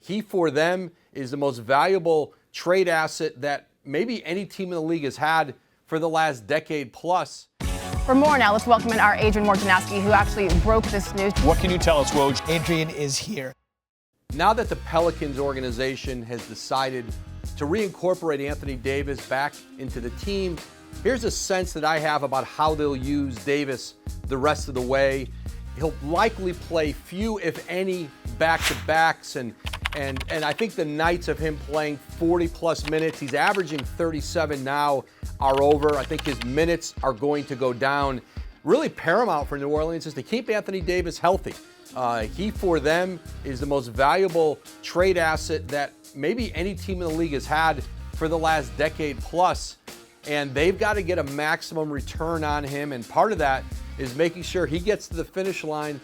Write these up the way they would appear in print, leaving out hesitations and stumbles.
He, for them, is the most valuable trade asset that maybe any team in the league has had for the last decade plus. For more now, let's welcome in our Adrian Wojnarowski, who actually broke this news. What can you tell us, Woj? Adrian is here. Now that the Pelicans organization has decided to reincorporate Anthony Davis back into the team, here's a sense that I have about how they'll use Davis the rest of the way. He'll likely play few, if any, back-to-backs, and I think the nights of him playing 40-plus minutes, he's averaging 37 now, are over. I think his minutes are going to go down. Really paramount for New Orleans is to keep Anthony Davis healthy. He, for them, is the most valuable trade asset that maybe any team in the league has had for the last decade plus, and they've got to get a maximum return on him, and part of that is making sure he gets to the finish line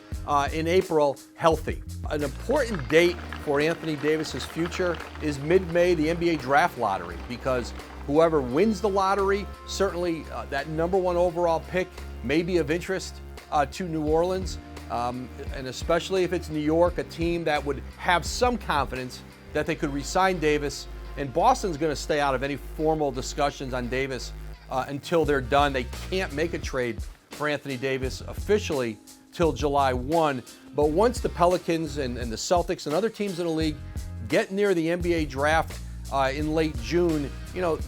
in April healthy. An important date for Anthony Davis's future is mid-May, the NBA draft lottery, because whoever wins the lottery, certainly that number one overall pick may be of interest to New Orleans, and especially if it's New York, a team that would have some confidence that they could re-sign Davis. And Boston's going to stay out of any formal discussions on Davis until they're done. They can't make a trade for Anthony Davis officially till July 1. But once the Pelicans and the Celtics and other teams in the league get near the NBA draft in late June,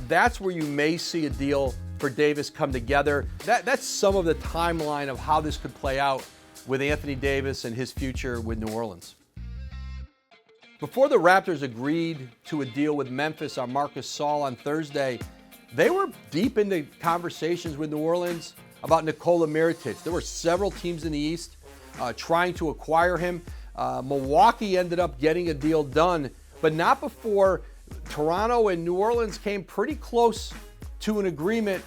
that's where you may see a deal for Davis come together. That's some of the timeline of how this could play out with Anthony Davis and his future with New Orleans. Before the Raptors agreed to a deal with Memphis on Marc Gasol on Thursday, they were deep into conversations with New Orleans about Nikola Mirotić. There were several teams in the East trying to acquire him. Milwaukee ended up getting a deal done, but not before Toronto and New Orleans came pretty close to an agreement.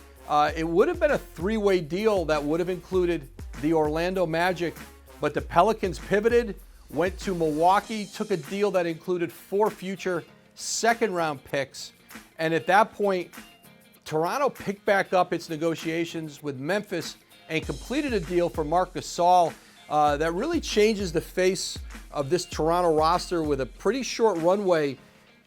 It would have been a three-way deal that would have included the Orlando Magic, but the Pelicans pivoted, went to Milwaukee, took a deal that included 4 future second-round picks, and at that point, Toronto picked back up its negotiations with Memphis and completed a deal for Marc Gasol that really changes the face of this Toronto roster with a pretty short runway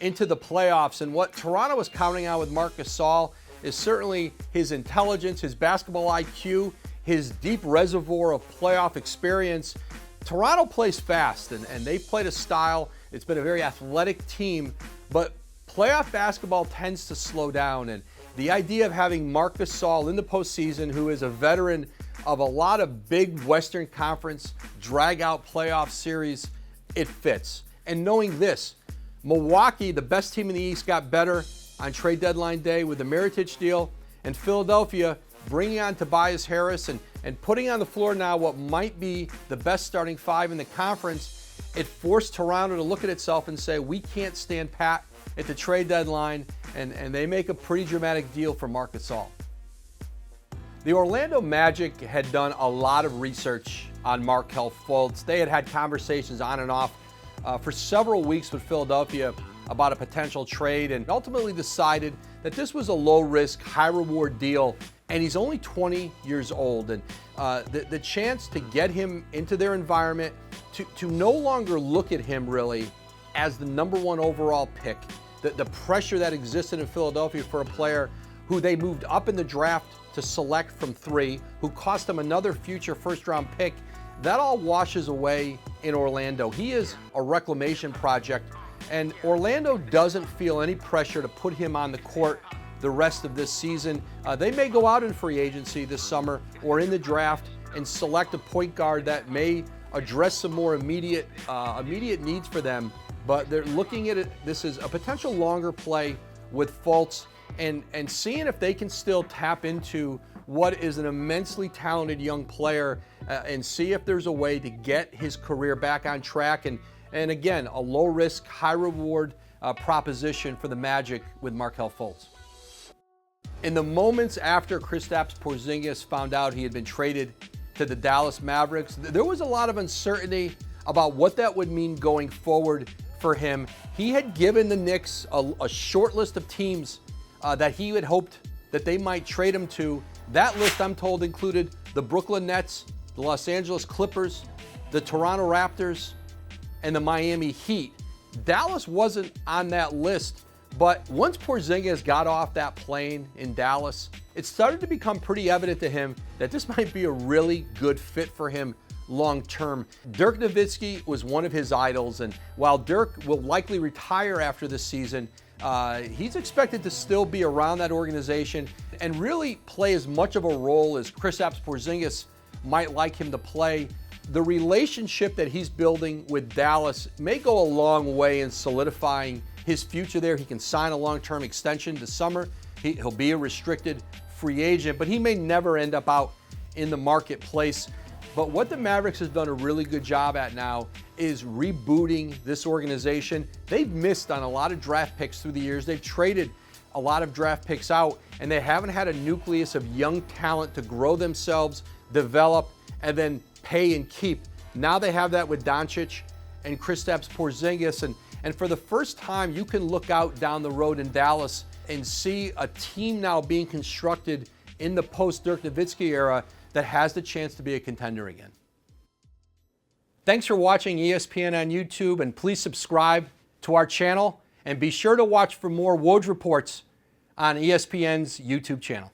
into the playoffs. And what Toronto was counting on with Marc Gasol is certainly his intelligence, his basketball IQ, his deep reservoir of playoff experience. Toronto plays fast, and they've played a style. It's been a very athletic team, but playoff basketball tends to slow down. And the idea of having Marc Gasol in the postseason, who is a veteran of a lot of big Western Conference drag-out playoff series, it fits. And knowing this, Milwaukee, the best team in the East, got better on trade deadline day with the Mirotić deal, and Philadelphia bringing on Tobias Harris and putting on the floor now what might be the best starting 5 in the conference. It forced Toronto to look at itself and say, we can't stand pat at the trade deadline, and they make a pretty dramatic deal for Marc Gasol. The Orlando Magic had done a lot of research on Markelle Fultz. They had had conversations on and off for several weeks with Philadelphia about a potential trade, and ultimately decided that this was a low-risk, high-reward deal, and he's only 20 years old. And the chance to get him into their environment, to no longer look at him really as the number 1 overall pick, the pressure that existed in Philadelphia for a player who they moved up in the draft to select from 3, who cost them another future first-round pick, that all washes away in Orlando. He is a reclamation project, and Orlando doesn't feel any pressure to put him on the court the rest of this season. They may go out in free agency this summer or in the draft and select a point guard that may address some more immediate needs for them, but they're looking at it, this is a potential longer play with Fultz, and seeing if they can still tap into what is an immensely talented young player and see if there's a way to get his career back on track. And again, a low-risk, high-reward proposition for the Magic with Markelle Fultz. In the moments after Kristaps Porzingis found out he had been traded to the Dallas Mavericks, there was a lot of uncertainty about what that would mean going forward for him. He had given the Knicks a short list of teams that he had hoped that they might trade him to. That list, I'm told, included the Brooklyn Nets, the Los Angeles Clippers, the Toronto Raptors, and the Miami Heat. Dallas wasn't on that list, but once Porzingis got off that plane in Dallas, it started to become pretty evident to him that this might be a really good fit for him long term. Dirk Nowitzki was one of his idols, and while Dirk will likely retire after this season, he's expected to still be around that organization and really play as much of a role as Kristaps Porzingis might like him to play. The relationship that he's building with Dallas may go a long way in solidifying his future there. He can sign a long-term extension this summer. He'll be a restricted free agent, but he may never end up out in the marketplace. But what the Mavericks has done a really good job at now is rebooting this organization. They've missed on a lot of draft picks through the years. They've traded a lot of draft picks out, and they haven't had a nucleus of young talent to grow themselves, develop, and then pay and keep. Now they have that with Doncic and Kristaps Porzingis, and for the first time, you can look out down the road in Dallas and see a team now being constructed in the post-Dirk Nowitzki era that has the chance to be a contender again. Thanks for watching ESPN on YouTube, and please subscribe to our channel, and be sure to watch for more Woj Reports on ESPN's YouTube channel.